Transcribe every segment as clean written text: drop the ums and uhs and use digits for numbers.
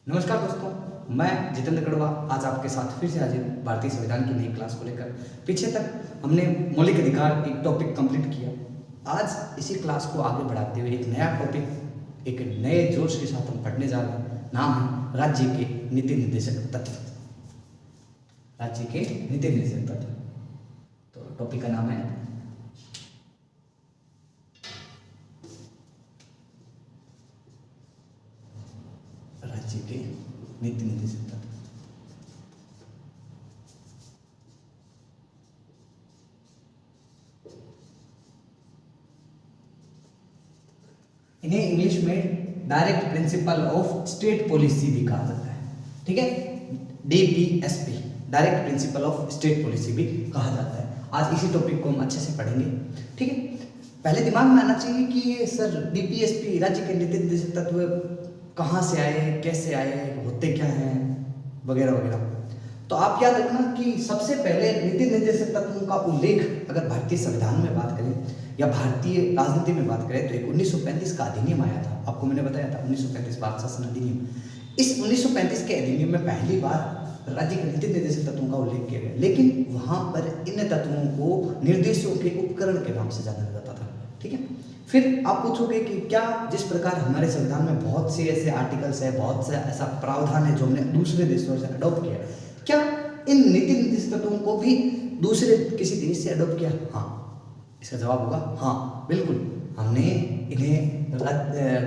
नमस्कार दोस्तों, मैं जितेंद्र कड़वा आज आपके साथ फिर से हाजिर हूँ भारतीय संविधान की नई क्लास को लेकर। पीछे तक हमने मौलिक अधिकार एक टॉपिक कंप्लीट किया। आज इसी क्लास को आगे बढ़ाते हुए एक नया टॉपिक, एक नए जोश के साथ हम पढ़ने जा रहे हैं। नाम है राज्य के नीति निर्देशक तत्व। राज्य के नीति निर्देशक तत्व। तो टॉपिक का नाम है राज्य के नीति निर्देशक तत्व। इन्हें इंग्लिश में direct principle of state policy भी कहा जाता है। ठीक है, DPSP, direct principle of state policy भी कहा जाता है। आज इसी टॉपिक को हम अच्छे से पढ़ेंगे। ठीक है, पहले दिमाग में आना चाहिए कि सर DPSP राज्य के नीति निर्देशक तत्व कहाँ से आए, कैसे आए, होते क्या हैं, वगैरह वगैरह। तो आप याद रखना कि सबसे पहले नीति निर्देशक तत्वों का उल्लेख अगर भारतीय संविधान में बात करें या भारतीय राजनीति में बात करें तो एक 1935 का अधिनियम आया था। आपको मैंने बताया था 1935 भारत शासन अधिनियम। इस 1935 के अधिनियम में पहली बार राज्य के नीति निर्देशक तत्वों का उल्लेख किया गया, लेकिन वहां पर इन तत्वों को निर्देशों के उपकरण के नाम से जाना जाता था। ठीक है, फिर आप पूछोगे कि क्या जिस प्रकार हमारे संविधान में बहुत से ऐसे आर्टिकल्स है, बहुत से ऐसा प्रावधान है जो हमने दूसरे देशों से अडॉप्ट किया, क्या इन नीति निर्देशक तत्वों को भी दूसरे किसी देश से अडॉप्ट किया? हाँ, इसका जवाब होगा हाँ, बिल्कुल। हमने इन्हें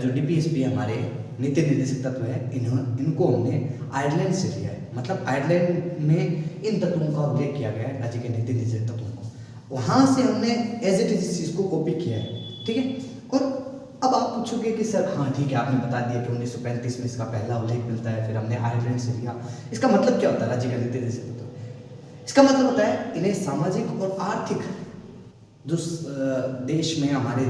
जो DPSP हमारे नीति निर्देशक तत्व है, इनको हमने आयरलैंड से लिया है। मतलब आयरलैंड में इन तत्वों का उल्लेख किया गया है, राज्य के नीति निर्देशक तत्वों को। वहां से हमने एज इट इज इसको कॉपी किया है। ठीक है, और अब आप पूछोगे कि सर हाँ ठीक है, आपने बता दिया कि 1935 में इसका पहला उल्लेख मिलता है, फिर हमने आयरलैंड से लिया। इसका मतलब क्या होता है राज्य का नीति निर्देशक तत्व? इसका मतलब होता है इन्हें सामाजिक और आर्थिक जो देश में हमारे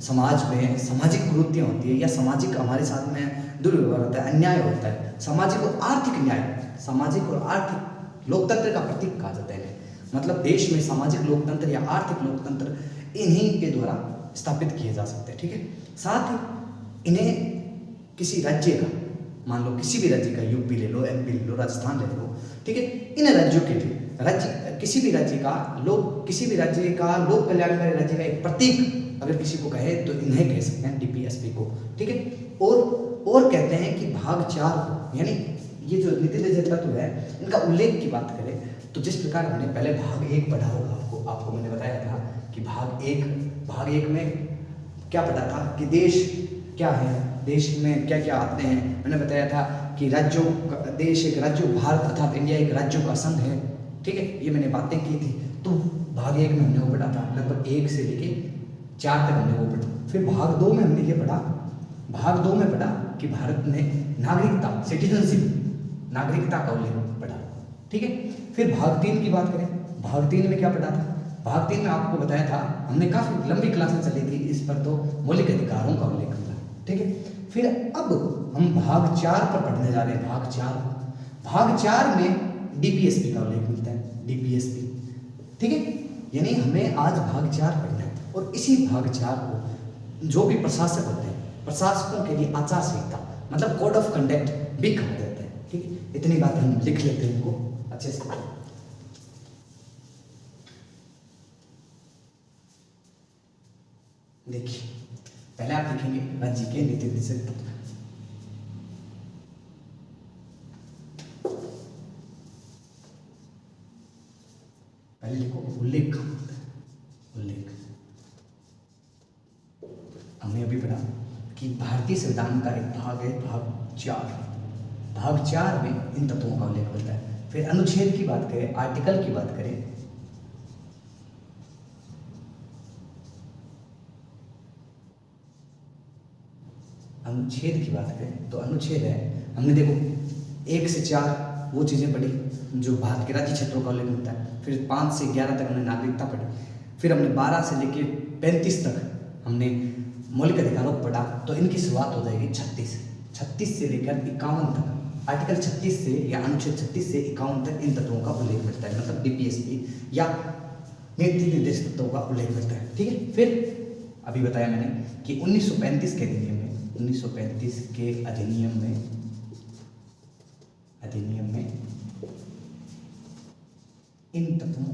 समाज में सामाजिक कुरीतियाँ होती है या सामाजिक हमारे साथ में दुर्व्यवहार होता है, अन्याय होता है, सामाजिक और आर्थिक न्याय, सामाजिक और आर्थिक लोकतंत्र का प्रतीक कहा जाता है। मतलब देश में सामाजिक लोकतंत्र या आर्थिक लोकतंत्र इन्हीं के द्वारा स्थापित किए जा सकते हैं। ठीक है, साथ ही इन्हें किसी राज्य का, मान लो किसी भी राज्य का, यूपी ले लो, MP ले लो, राजस्थान ले लो, ठीक है, इन राज्यों के लिए किसी भी राज्य का लोक कल्याणकारी राज्य का एक प्रतीक अगर किसी को कहे तो इन्हें कह सकते हैं DPSP को। ठीक है, और कहते हैं कि भाग 4 को, यानी ये जो नीति निर्देशक तत्व है इनका उल्लेख की बात करें तो जिस प्रकार हमने पहले भाग 1 पढ़ा होगा, आपको मैंने बताया था कि भाग एक में क्या पढ़ा था कि देश क्या है, देश में क्या क्या आते हैं। मैंने बताया था कि देश एक राज्य, भारत अर्थात इंडिया एक राज्यों का संघ है। ठीक है, ये मैंने बातें की थी। तो भाग 1 में हमने वो पढ़ा था, लगभग 1 से लेके 4 तक हमने वो पढ़ा। फिर भाग 2 में हमने ये पढ़ा, भाग 2 में पढ़ा कि भारत ने नागरिकता, सिटीजनशिप, नागरिकता का उल्लेख पढ़ा। ठीक है, फिर भाग 3 की बात करें, भाग 3 में क्या पढ़ा था? भाग 3 में आपको बताया था, हमने काफी लंबी क्लासेस चली थी इस पर, तो मौलिक अधिकारों का उल्लेख था। ठीक है, फिर अब हम भाग 4 पर पढ़ने जा रहे हैं। भाग 4 में DPSP का उल्लेख मिलता है, DPSP। ठीक है, यानी हमें आज भाग 4 पढ़ना है और इसी भाग 4 को जो भी प्रशासक होते हैं, प्रशासकों के लिए आचार संहिता मतलब कोड ऑफ कंडक्ट भी कहा जाता है। ठीक है, इतनी बात हम लिख लेते हैं इनको अच्छे से। देखिए, पहले आप लिखेंगे राज्य के नीति निर्देशक तत्व। पहले लिखो उल्लेख। उल्लेख हमने अभी पढ़ा कि भारतीय संविधान का एक भाग है भाग 4। भाग 4 में इन तत्वों का उल्लेख होता है। फिर अनुच्छेद की बात करें, आर्टिकल की बात करें, अनुच्छेद की बात करें तो अनुच्छेद है, हमने देखो 1 से 4 वो चीज़ें पढ़ी जो भारत के राज्य क्षेत्रों का उल्लेख मिलता है। फिर 5 से 11 तक हमने नागरिकता पढ़ी। फिर हमने 12 से लेकर 35 तक हमने मौलिक अधिकारों को पढ़ा। तो इनकी शुरुआत हो जाएगी 36 से लेकर 51 तक। आर्टिकल 36 से या अनुच्छेद 36 से 51 तक इन तत्वों का उल्लेख मिलता है, मतलब DPSP या नीति निर्देशक तत्वों का उल्लेख मिलता है। ठीक है, फिर अभी बताया मैंने कि 1935 के अधिनियम में 1935 के अधिनियम में अधिनियम में इन तत्वों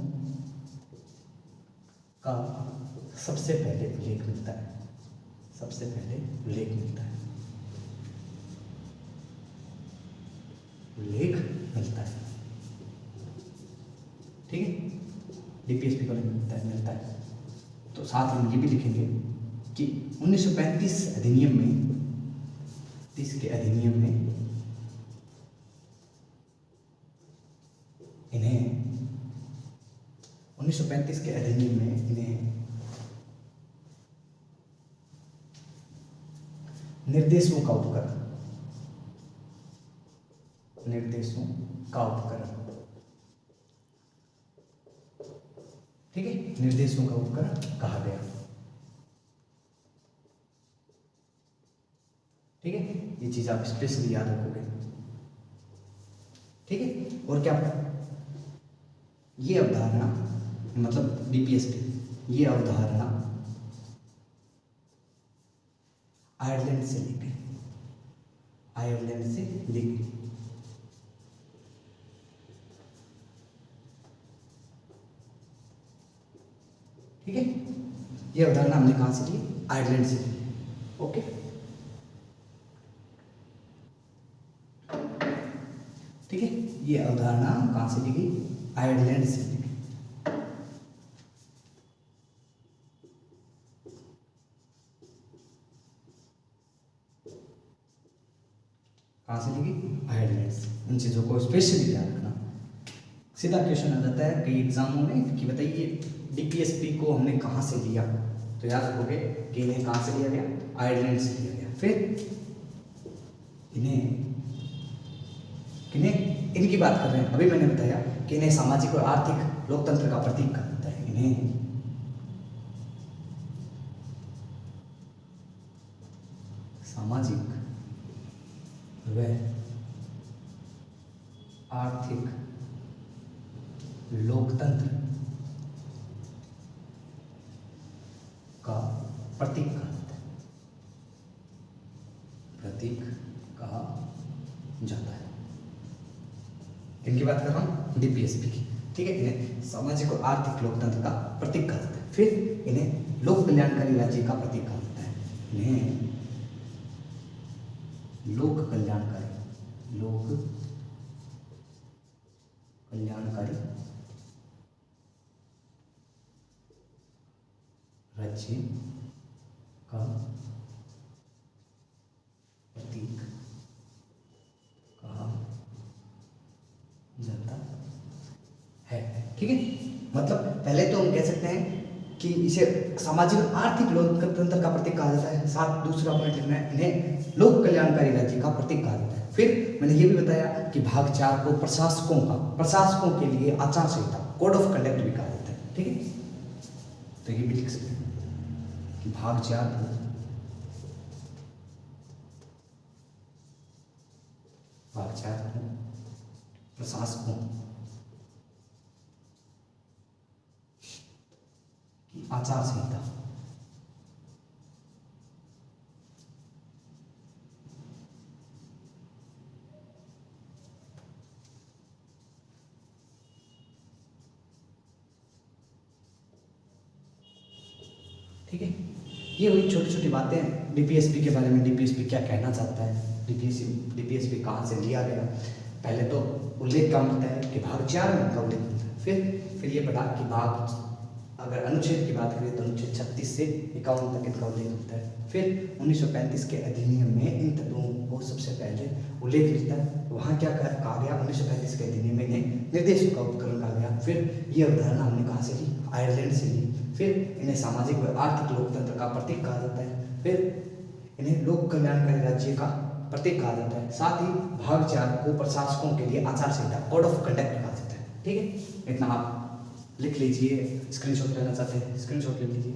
का सबसे पहले उल्लेख मिलता है, सबसे पहले उल्लेख मिलता है, उल्लेख मिलता है। ठीक है, डीपीएसपी को मिलता है। तो साथ हम ये भी लिखेंगे कि 1935 अधिनियम में, 30 के अधिनियम में इन्हें 1935 के अधिनियम में इन्हें निर्देशों का उपकरण, निर्देशों का उपकरण, ठीक है, निर्देशों का उपकरण कहा गया। ठीक है, ये चीज आप स्पेशली याद रखोगे। ठीक है, और क्या ये अवधारणा, मतलब डीपीएसपी, ये अवधारणा आयरलैंड से ली गई, आयरलैंड से ली गई। ठीक है, ये अवधारणा हमने कहां से ली? आयरलैंड से ली। ओके, ठीक है, ये अवधारणा कहां से ली गई? आयरलैंड से ली गई। कहां से ली गई? आयरलैंड से। इन चीजों को स्पेशली ध्यान रखना। सीधा क्वेश्चन आ जाता है कई एग्जामों में कि बताइए डीपीएसपी को हमने कहां से लिया, तो याद रखोगे कि इन्हें कहां से लिया गया? आयरलैंड से लिया गया। फिर इन्हें इनकी बात कर रहे हैं, अभी मैंने बताया कि इन्हें सामाजिक और आर्थिक लोकतंत्र का प्रतीक कहा जाता है। इन्हें सामाजिक व आर्थिक लोकतंत्र का प्रतीक कहा जाता है, प्रतीक कहा जाता है। इनकी बात कर रहा हूं, डीपीएसपी की। ठीक है, इन्हें सामाजिक और आर्थिक लोकतंत्र का प्रतीक कहा जाता है। फिर इन्हें लोक कल्याणकारी राज्य का प्रतीक कहा जाता है। इन्हें लोक कल्याणकारी, लोक कल्याणकारी राज्य का प्रतीक कहा जाता है। ठीक है, मतलब पहले तो हम कह सकते हैं कि इसे सामाजिक और आर्थिक लोकतंत्र का प्रतीक कहा जाता है। साथ दूसरा पॉइंट लिखना है, इन्हें लोक कल्याणकारी राज्य का प्रतीक कहा जाता है। फिर मैंने ये भी बताया कि भाग 4 को प्रशासकों के लिए आचार संहिता, कोड ऑफ कंडक्ट भी कहा जाता है। ठीक है, तो ये भी लिख सकते हैं कि भाग 4 को प्रशासकों की आचार संहिता, ठीक है। ये हुई छोटी छोटी बातें डीपीएसपी के बारे में। डीपीएसपी क्या कहना चाहता है, डीपीएसपी कहाँ से लिया गया। पहले तो उल्लेख का मिलता है कि भाग 4 में इनका उल्लेख मिलता है। फिर ये पढ़ा कि भाग, अगर अनुच्छेद की बात करें तो अनुच्छेद 36 से 51 तक इनका उल्लेख मिलता है। फिर 1935 के अधिनियम में इन तत्वों को सबसे पहले उल्लेख मिलता है। वहाँ क्या कहा गया? 1935 के अधिनियम में इन्हें निर्देशों का उपकरण कहा गया। फिर ये अवधारणा हमने कहाँ से ली? आयरलैंड से ली। फिर इन्हें सामाजिक व आर्थिक लोकतंत्र का प्रतीक कहा जाता है। फिर इन्हें लोक कल्याणकारी राज्य का प्रतीक कहा जाता है। साथ ही भाग 4 को प्रशासकों के लिए आचार संहिता, कोड ऑफ कंडक्ट कहा जाता है। ठीक है, इतना आप लिख लीजिए। स्क्रीनशॉट लेना चाहते हैं, स्क्रीनशॉट ले लीजिए।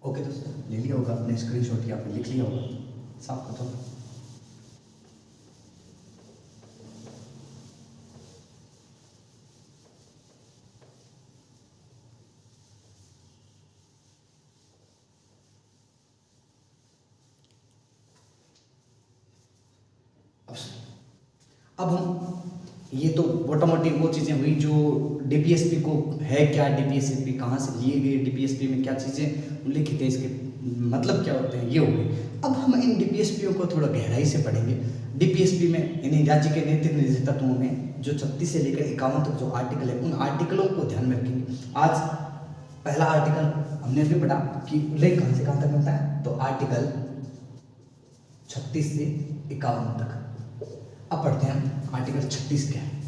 ओके दोस्तों, ले लिया होगा आपने स्क्रीनशॉट, या फिर लिख लिया होगा। साफ कर दो। अब हम ये तो मोटा मोटी वो चीज़ें हुई जो डीपीएसपी को है क्या, डीपीएसपी कहाँ से लिए गए, डीपीएसपी में क्या चीज़ें उल्लिखित है, इसके मतलब क्या होते हैं, ये हो गए। अब हम इन डीपीएसपीओ को थोड़ा गहराई से पढ़ेंगे। डीपीएसपी में यानी राज्य के नैतिक निर्देशकत्वों में जो 36 से लेकर 51 तक जो आर्टिकल है, उन आर्टिकलों को ध्यान में रखेंगे। आज पहला आर्टिकल हमने भी पढ़ा कि उल्लेख कहाँ से कहाँ तक मिलता है, तो आर्टिकल 36 से 51 तक। अब पढ़ते हैं आर्टिकल 36 क्या है,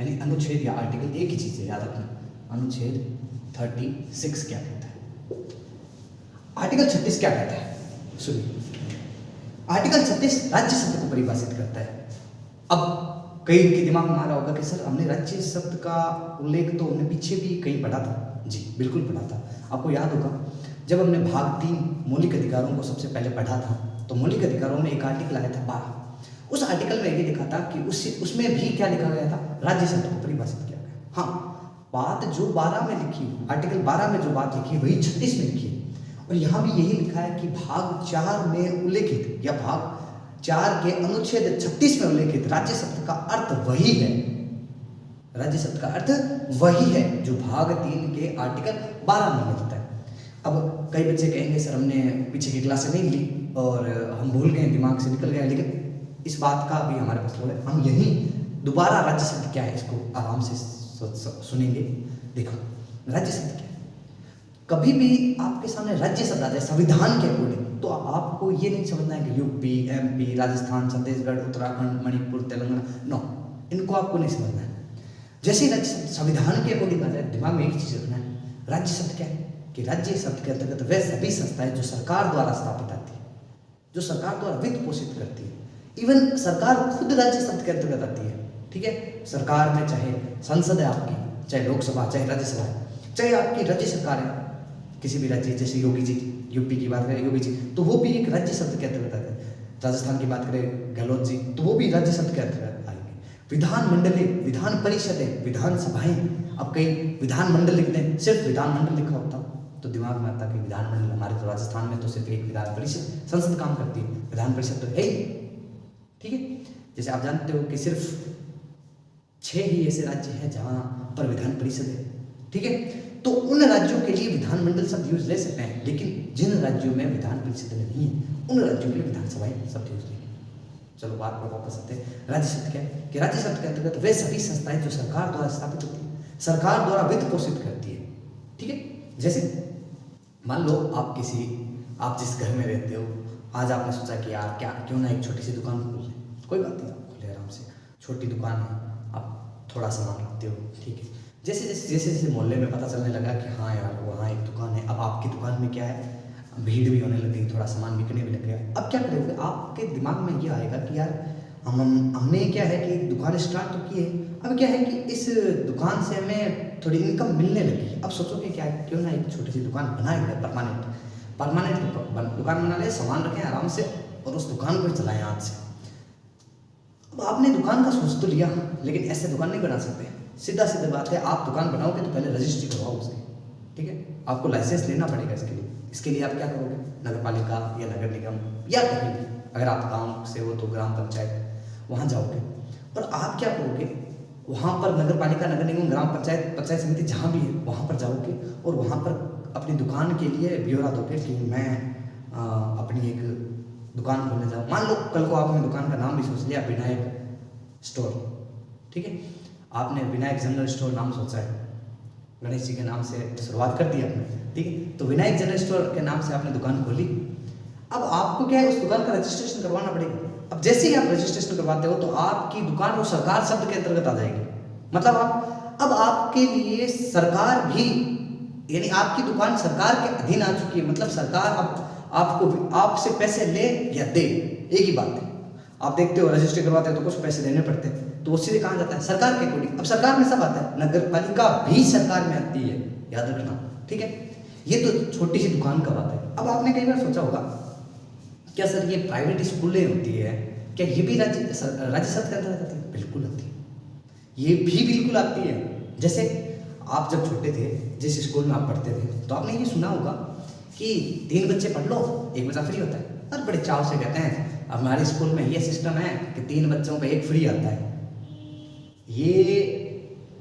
यानी अनुच्छेद या आर्टिकल एक ही चीज़ है, याद रखना। अनुच्छेद 36 क्या कहता है, आर्टिकल 36 क्या कहता है, सुनिए। आर्टिकल 36 राज्य शब्द को परिभाषित करता है। अब कई के दिमाग में आ रहा होगा कि सर हमने राज्य शब्द का उल्लेख तो हमने पीछे भी कहीं पढ़ा था। जी बिल्कुल पढ़ा था। आपको याद होगा जब हमने भाग 3 मौलिक अधिकारों को सबसे पहले पढ़ा था, तो मौलिक अधिकारों में एक आर्टिकल आया था 12। उस आर्टिकल में ये लिखा था कि उसमें भी क्या लिखा गया था, राज्य शब्द को परिभाषित किया गया। हाँ, बात जो 12 में लिखी, आर्टिकल 12 में जो बात लिखी है वही 36 में लिखी है। और यहाँ भी यही लिखा है कि भाग 4 में उल्लेखित या भाग 4 के अनुच्छेद 36 में उल्लेखित राज्य शब्द का अर्थ वही है, राज्य शब्द का अर्थ वही है जो भाग 3 के आर्टिकल 12 में मिलता है। अब कई बच्चे कहेंगे सर हमने पीछे की क्लासें नहीं ली और हम भूल गए, दिमाग से निकल गया, लेकिन इस बात का भी हमारे पास लोग है, हम यही दोबारा राज्य शब्द क्या है इसको आराम से सुनेंगे। देखो राज्य शब्द क्या है, कभी भी आपके सामने राज्य शब्द आ जाए संविधान के अकॉर्डिंग, तो आपको ये नहीं समझना है कि UP, MP, Rajasthan, Chhattisgarh, Uttarakhand, Manipur, Telangana, no, इनको आपको नहीं समझना है। जैसे ही राज्य शब्द संविधान के अकॉर्डिंग आ जाए, दिमाग में एक चीज रखना है, राज्य शब्द क्या है कि राज्य शब्द के अंतर्गत वह सभी संस्थाएं जो सरकार द्वारा स्थापित आती है, जो सरकार द्वारा वित्त पोषित करती है। इवन सरकार खुद राज्य शब्द के अंतर्गत आती है। ठीक है, सरकार में चाहे संसद है आपकी, चाहे लोकसभा, चाहे राज्यसभा है, चाहे आपकी राज्य सरकार है किसी भी राज्य, जैसे योगी जी, यूपी की बात करें योगी जी, तो वो भी एक राज्य शब्द के अंतर्गत आते हैं। राजस्थान की बात करें गहलोत जी, तो वो भी राज्य शब्द के अंतर्गत आएंगे। विधानमंडल, विधान परिषद, विधानसभाएं, अब कई विधानमंडल लिखते हैं, सिर्फ विधानमंडल लिखा होता तो दिमाग में आता कि विधानमंडल, हमारे तो राजस्थान में तो सिर्फ एक विधान परिषद, संसद काम करती है, विधान परिषद तो है ही। ठीक है, जैसे आप जानते हो कि सिर्फ 6 ही ऐसे राज्य हैं जहां पर विधान परिषद है। ठीक है, तो उन राज्यों के लिए विधानमंडल शब्द यूज ले सकते हैं, लेकिन जिन राज्यों में विधान परिषद नहीं है उन राज्यों के लिए विधानसभाएं शब्द यूज नहीं। चलो बात पर वापस आते हैं। राज्य शब्द क्या है कि राज्य शब्द के अंतर्गत वे सभी संस्थाएं जो सरकार द्वारा स्थापित होती है, सरकार द्वारा वित्त पोषित करती है। ठीक है, जैसे मान लो आप जिस घर में रहते हो, आज आपने सोचा कि यार क्यों ना एक छोटी सी दुकान खोल लें। कोई बात नहीं, आप खोले आराम से, छोटी दुकान है, आप थोड़ा सामान रखते हो। ठीक है, जैसे मोहल्ले में पता चलने लगा कि हाँ यार वहाँ एक दुकान है, अब आपकी दुकान में क्या है, भीड़ भी होने लगी, थोड़ा सामान बिकने भी लग गया। अब क्या करोगे, आपके दिमाग में ये आएगा कि यार हमने क्या है कि दुकान स्टार्ट तो की है, अब क्या है कि इस दुकान से हमें थोड़ी इनकम मिलने लगी। अब सोचोगे क्या क्यों ना एक छोटी सी दुकान बनाए जाए, परमानेंट दुकान बना ले, सामान रखें आराम से और उस दुकान को चलाएं हाथ से। अब आपने दुकान का सोच तो लिया, लेकिन ऐसे दुकान नहीं बना सकते। सीधा बात है, आप दुकान बनाओगे तो पहले रजिस्ट्री करवाओ उसकी। ठीक है, आपको लाइसेंस लेना पड़ेगा इसके लिए आप क्या करोगे, नगर पालिका या नगर निगम या कहीं भी, अगर आप गाँव से हो तो ग्राम पंचायत, वहाँ जाओगे और आप क्या करोगे, वहाँ पर नगर पालिका, नगर निगम, ग्राम पंचायत समिति जहाँ भी है वहाँ पर जाओगे और वहाँ पर अपनी दुकान के लिए ब्यौरा दोगे कि मैं अपनी एक दुकान खोलने जाऊँ। मान लो कल को आपने दुकान का नाम भी सोच लिया विनायक स्टोर। ठीक है, आपने विनायक जनरल स्टोर नाम सोचा है, गणेश जी के नाम से शुरुआत कर दी आपने। ठीक है, तो विनायक जनरल स्टोर के नाम से आपने दुकान खोली। अब आपको क्या है, उस दुकान का रजिस्ट्रेशन करवाना पड़ेगा। अब जैसे ही आप रजिस्ट्रेशन करवाते हो तो आपकी दुकान वो सरकार शब्द के अंतर्गत आ जाएगी। मतलब अब आपके लिए सरकार भी, यानी आपकी दुकान सरकार के अधीन आ चुकी है। मतलब सरकार अब आपसे पैसे ले या दे, एक ही बात है। आप देखते हो रजिस्ट्री करवाते हो तो कुछ पैसे देने पड़ते हैं, तो वो सीधे कहाँ जाता है, सरकार के अकॉर्डिंग। अब सरकार में सब आता है, नगर पालिका भी सरकार में आती है, याद रखना। ठीक है, ये तो छोटी सी दुकान का बात है। अब आपने कई बार सोचा होगा क्या सर ये प्राइवेट स्कूलें होती है, क्या ये भी राज्य शब्द के अंतर्गत आती है? बिल्कुल आती है, ये भी बिल्कुल आती है। जैसे आप जब छोटे थे, जिस स्कूल में आप पढ़ते थे, तो आपने ये सुना होगा कि 3 बच्चे पढ़ लो, 1 बच्चा फ्री होता है। और बड़े चाव से कहते हैं हमारे स्कूल में ये सिस्टम है कि 3 बच्चों का 1 फ्री आता है। ये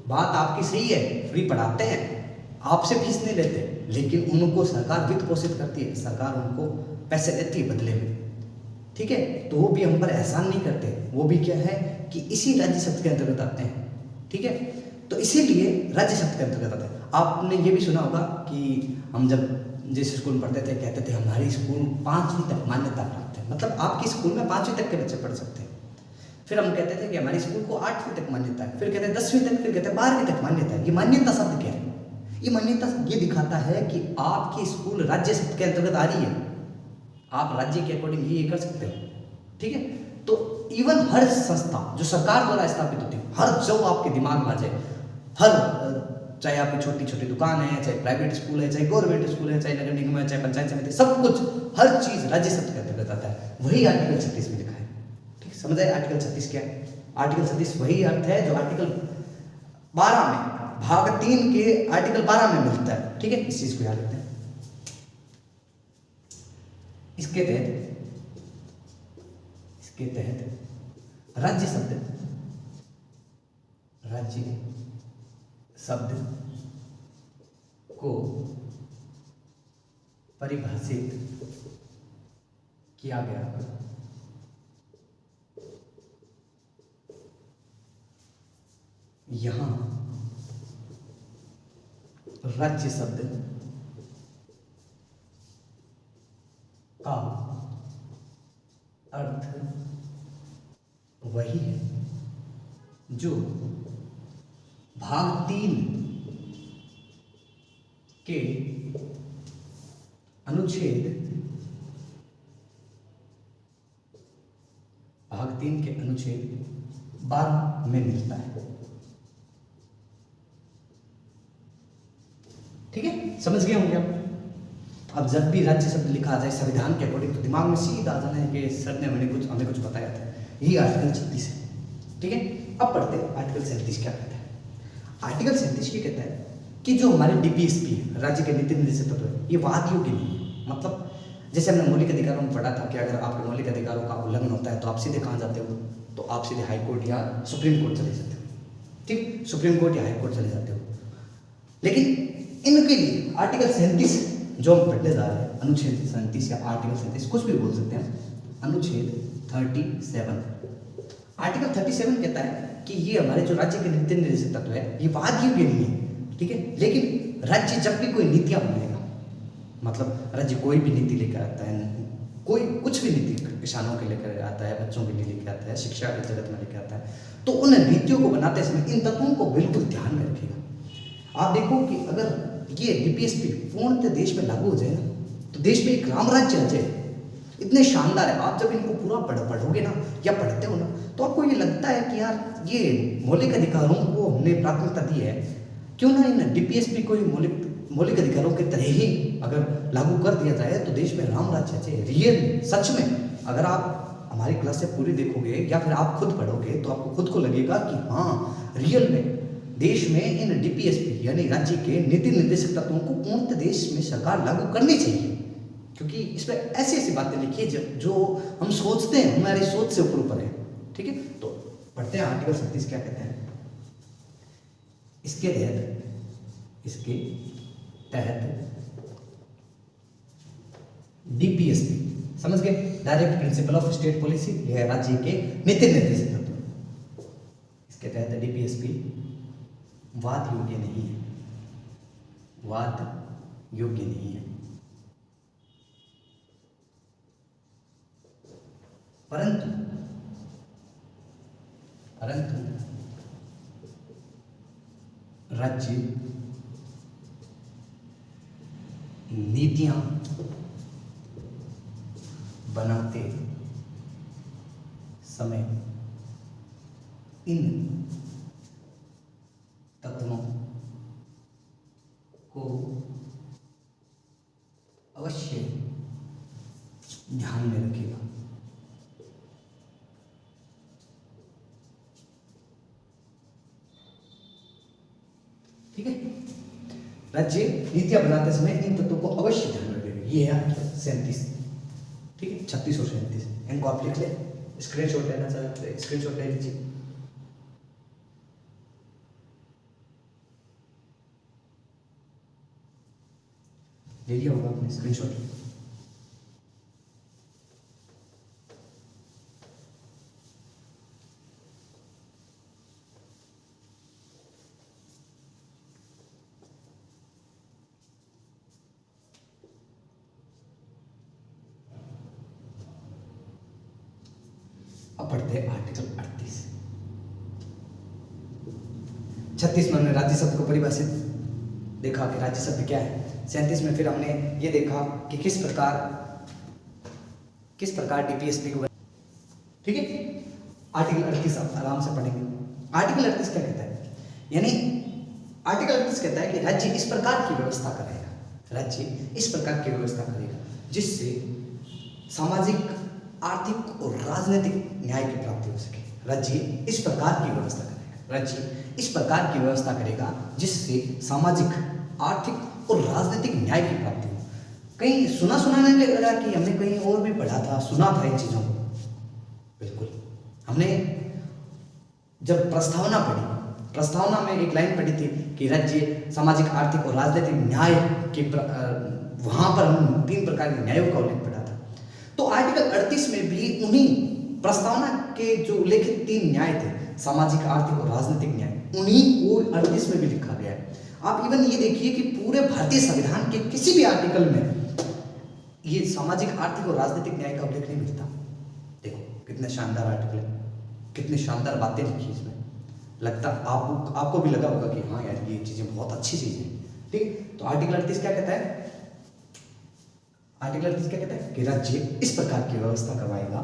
बात आपकी सही है, फ्री पढ़ाते हैं, आपसे फीस नहीं लेते, लेकिन उनको सरकार वित्त पोषित करती है, सरकार उनको पैसे देती है बदले में, ठीक है। तो वो भी हम पर एहसान नहीं करते, वो भी क्या है कि इसी राज्य शब्द के अंतर्गत आते हैं, ठीक है। तो इसीलिए राज्य शब्द के अंतर्गत आते हैं। आपने ये भी सुना होगा कि हम जब जिस स्कूल में पढ़ते थे कहते थे हमारी स्कूल 5वीं तक मान्यता प्राप्त है, मतलब आपकी स्कूल में 5वीं तक के बच्चे पढ़ सकते हैं। फिर हम कहते थे कि हमारी स्कूल को 8वीं तक मान्यता है, फिर कहते हैं 10वीं तक, फिर कहते हैं 12वीं तक मान्यता है। ये मान्यता शब्द क्या है? ये मान्यता ये दिखाता है कि आपकी स्कूल राज्य शब्द के अंतर्गत आ रही है, आप राज्य के अकॉर्डिंग ये कर सकते हो, ठीक है। तो इवन हर संस्था जो सरकार द्वारा स्थापित होती है, हर जो आपके दिमाग में आ जाए, हर चाहे आपकी छोटी छोटी दुकान है, चाहे प्राइवेट स्कूल है, चाहे गवर्नमेंट स्कूल है, चाहे नगर निगम है, चाहे पंचायत समिति, सब कुछ हर चीज राज्य शब्द के अंतर्गत आता है। वही आर्टिकल 36 में लिखा है, ठीक समझ आए? आर्टिकल 36 क्या है? आर्टिकल 36 वही अर्थ है जो आर्टिकल 12 में भाग 3 के आर्टिकल 12 में मिलता है, ठीक है। इस चीज को याद रखते हैं। इसके तहत राज्य शब्द को परिभाषित किया गया। यहां राज्य शब्द का अर्थ वही है जो भाग 3 के अनुच्छेद 12 में मिलता है, ठीक है। समझ गए होंगे आप? अब जब भी राज्य शब्द लिखा जाए संविधान के अकॉर्डिंग तो दिमाग में सीधा आ जाना है कि सर ने हमें कुछ बताया था। यही आर्टिकल 36 है, ठीक है। अब पढ़ते हैं आर्टिकल 37 क्या कहता है। आर्टिकल 37 ये कहता है कि जो हमारे डीपीएसपी है, राज्य के नीति निर्देशक तत्व है, ये वाद योग्य नहीं है। मतलब जैसे हमने मौलिक अधिकारों में पढ़ा था कि अगर आपके मौलिक अधिकारों का उल्लंघन होता है तो आप सीधे कहाँ जाते हो? तो आप सीधे हाई कोर्ट या सुप्रीम कोर्ट चले जाते हो, ठीक, सुप्रीम कोर्ट या हाई कोर्ट चले जाते हो। लेकिन इनके लिए आर्टिकल 37 जो हम पढ़ने जा रहे हैं, अनुच्छेद 37 या आर्टिकल 37 कुछ भी बोल सकते हैं, अनुच्छेद 37, आर्टिकल 37 कहता है कि ये हमारे जो राज्य के नीति निर्देशक तत्व है ये वाद योग्य नहीं है, ठीक है। लेकिन राज्य जब भी कोई नीतियां बनाएगा, मतलब राज्य कोई भी नीति लेकर आता है, कोई कुछ भी नीति किसानों के लेकर आता है, बच्चों के लिए लेकर आता है, शिक्षा के जगत में लेकर आता है, तो उन नीतियों को बनाते समय इन तत्वों को बिल्कुल ध्यान में रखेगा। आप देखो कि अगर ये डीपीएसपी पूर्णतः देश में लागू हो जाए ना, तो देश में एक राम राज्य आ जाए, इतने शानदार है। आप जब इनको पूरा पढ़ोगे ना या पढ़ते हो ना, तो आपको ये लगता है कि यार ये मौलिक अधिकारों को हमने प्राथमिकता दी है, क्यों ना इन डीपीएसपी को मौलिक अधिकारों के तरह ही अगर लागू कर दिया जाए तो देश में राम राज्य आ जाए। रियल सच में अगर आप हमारी क्लास से पूरी देखोगे या फिर आप खुद पढ़ोगे तो आपको खुद को लगेगा कि हाँ रियल में देश में इन डीपीएसपी यानी राज्य के नीति निर्देशक तत्वों को पूर्णतः देश में सरकार लागू करनी चाहिए, क्योंकि इसमें ऐसी ऐसी बातें लिखी है जो हम सोचते हैं हमारी सोच से ऊपर है, ठीक है। तो पढ़ते हैं आर्टिकल 37 क्या कहते हैं। इसके तहत डीपीएसपी, समझ गए, direct principle of state policy, यह राज्य के नीति निर्देशक तत्व। इसके तहत डीपीएसपी वाद योग्य नहीं है, वाद योग्य नहीं है, परंतु राज्य नीतियां बनाते समय इन तत्वों को अवश्य ध्यान में रखेगा। ठीक है, राज्य नीतियां बनाते समय इन तत्वों को अवश्य ध्यान में रखेगा। ये है आर्टिकल 37, ठीक है, 36 और 37 इनको आप लिख ले, स्क्रीनशॉट लेना चाहते स्क्रीनशॉट ले लीजिए। ले लिया होगा आपने स्क्रीनशॉट। अब पढ़ते हैं आर्टिकल 38। 36 में हमने राज्य शब्द को परिभाषित देखा कि राज्य शब्द क्या है। 37 में फिर हमने ये देखा कि किस प्रकार डीपीएसपी को, ठीक है। आर्टिकल 38 आप आराम से पढ़ेंगे। आर्टिकल 38 क्या कहता है, यानी आर्टिकल 38 कहता है कि राज्य इस प्रकार की व्यवस्था करेगा, राज्य इस प्रकार की व्यवस्था करेगा जिससे सामाजिक, आर्थिक और राजनीतिक न्याय की प्राप्ति हो सके। राज्य इस प्रकार की व्यवस्था करेगा, राज्य इस प्रकार की व्यवस्था करेगा जिससे सामाजिक, आर्थिक और राजनीतिक न्याय की प्राप्ति हो। कहीं सुना नहीं लग रहा कि हमने कहीं और भी पढ़ा था, सुना था इन चीजों को? बिल्कुल। हमने जब प्रस्तावना पढ़ी, प्रस्तावना में एक लाइन पढ़ी थी कि राज्य सामाजिक, आर्थिक और राजनीतिक न्याय के वहां पर हम 3 प्रकार के न्यायों का उल्लेख पढ़ा था। तो आर्टिकल 38 में भी उन्हीं प्रस्तावना के जो उल्लेखित 3 न्याय थे, सामाजिक, आर्थिक और राजनीतिक न्याय, उन्हीं को 38 में भी लिखा गया है। आप इवन ये देखिए कि पूरे भारतीय संविधान के किसी भी आर्टिकल में ये सामाजिक, आर्थिक और राजनीतिक न्याय का उल्लेख नहीं मिलता। देखो कितने शानदार आर्टिकल है, कितनी शानदार बातें लिखी इसमें। लगता आपको भी लगा होगा कि हाँ यार ये चीजें बहुत अच्छी चीजें हैं, ठीक। तो आर्टिकल 38 क्या कहता है? आर्टिकल 38 क्या कहता है कि राज्य इस प्रकार की व्यवस्था करवाएगा,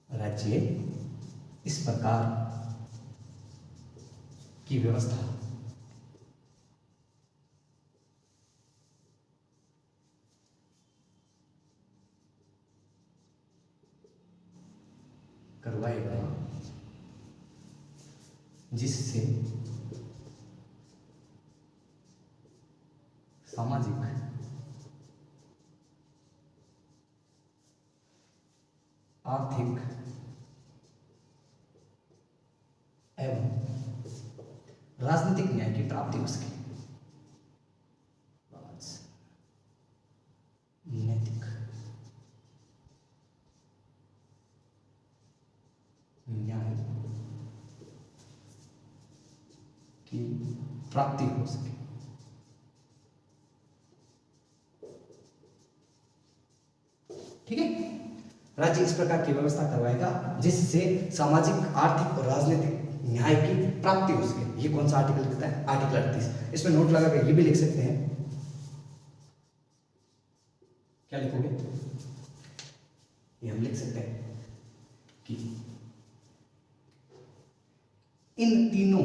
राज्य इस प्रकार की व्यवस्था करवाएगा जिससे सामाजिक, आर्थिक एवं राजनीतिक न्याय की प्राप्ति हो सके। नैतिक न्याय की प्राप्ति हो सके। ठीक है, राज्य इस प्रकार की व्यवस्था करवाएगा जिससे सामाजिक, आर्थिक और राजनीतिक न्याय की प्राप्ति हो सके। ये कौन सा आर्टिकल कहता है? आर्टिकल 38। इसमें नोट लगा के ये भी लिख सकते हैं। क्या लिखोगे? ये हम लिख सकते हैं कि इन तीनों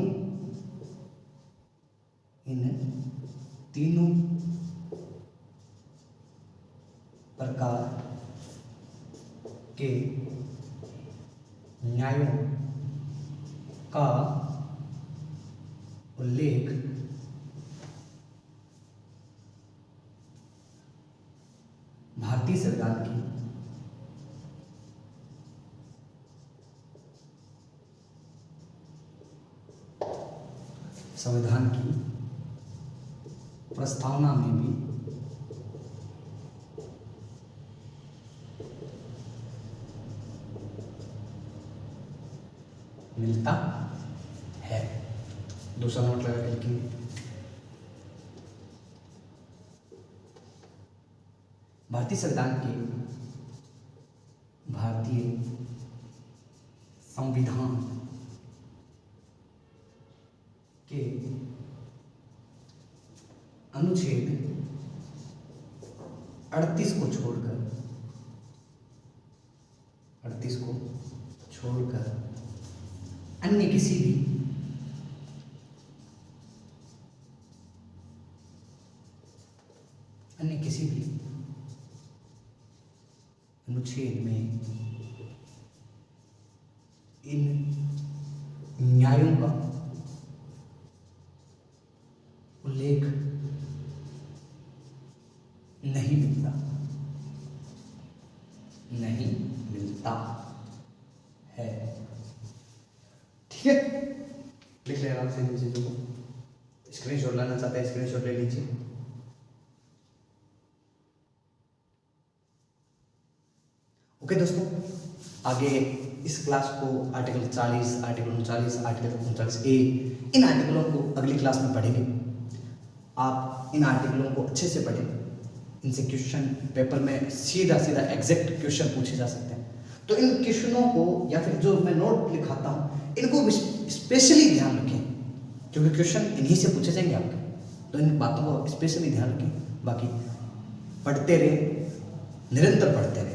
प्रकार के न्यायों का उल्लेख भारतीय संविधान की प्रस्तावना में भी मिलता है। दूसरा नोट लगा के लिखेंगे। भारतीय संविधान के अनुच्छेद 38 को छोड़कर अन्य किसी भी अनुच्छेद में इन न्यायों का उल्लेख नहीं मिलता है। ठीक है, लिख ले आराम से इन चीजों को। स्क्रीनशॉट लेना चाहते हैं स्क्रीनशॉट ले लीजिए। ओके दोस्तों, आगे इस क्लास को आर्टिकल 40, आर्टिकल 39, आर्टिकल 39A इन आर्टिकलों को अगली क्लास में पढ़ेंगे। आप इन आर्टिकलों को अच्छे से पढ़ें, इनसे क्वेश्चन पेपर में सीधा सीधा एग्जैक्ट क्वेश्चन पूछे जा सकते हैं। तो इन क्वेश्चनों को या फिर जो मैं नोट लिखाता हूँ इनको स्पेशली ध्यान रखें, क्योंकि क्वेश्चन इन्हीं से पूछे जाएंगे आपके। तो इन बातों को स्पेशली ध्यान रखें। बाकी पढ़ते रहे, निरंतर पढ़ते रहे।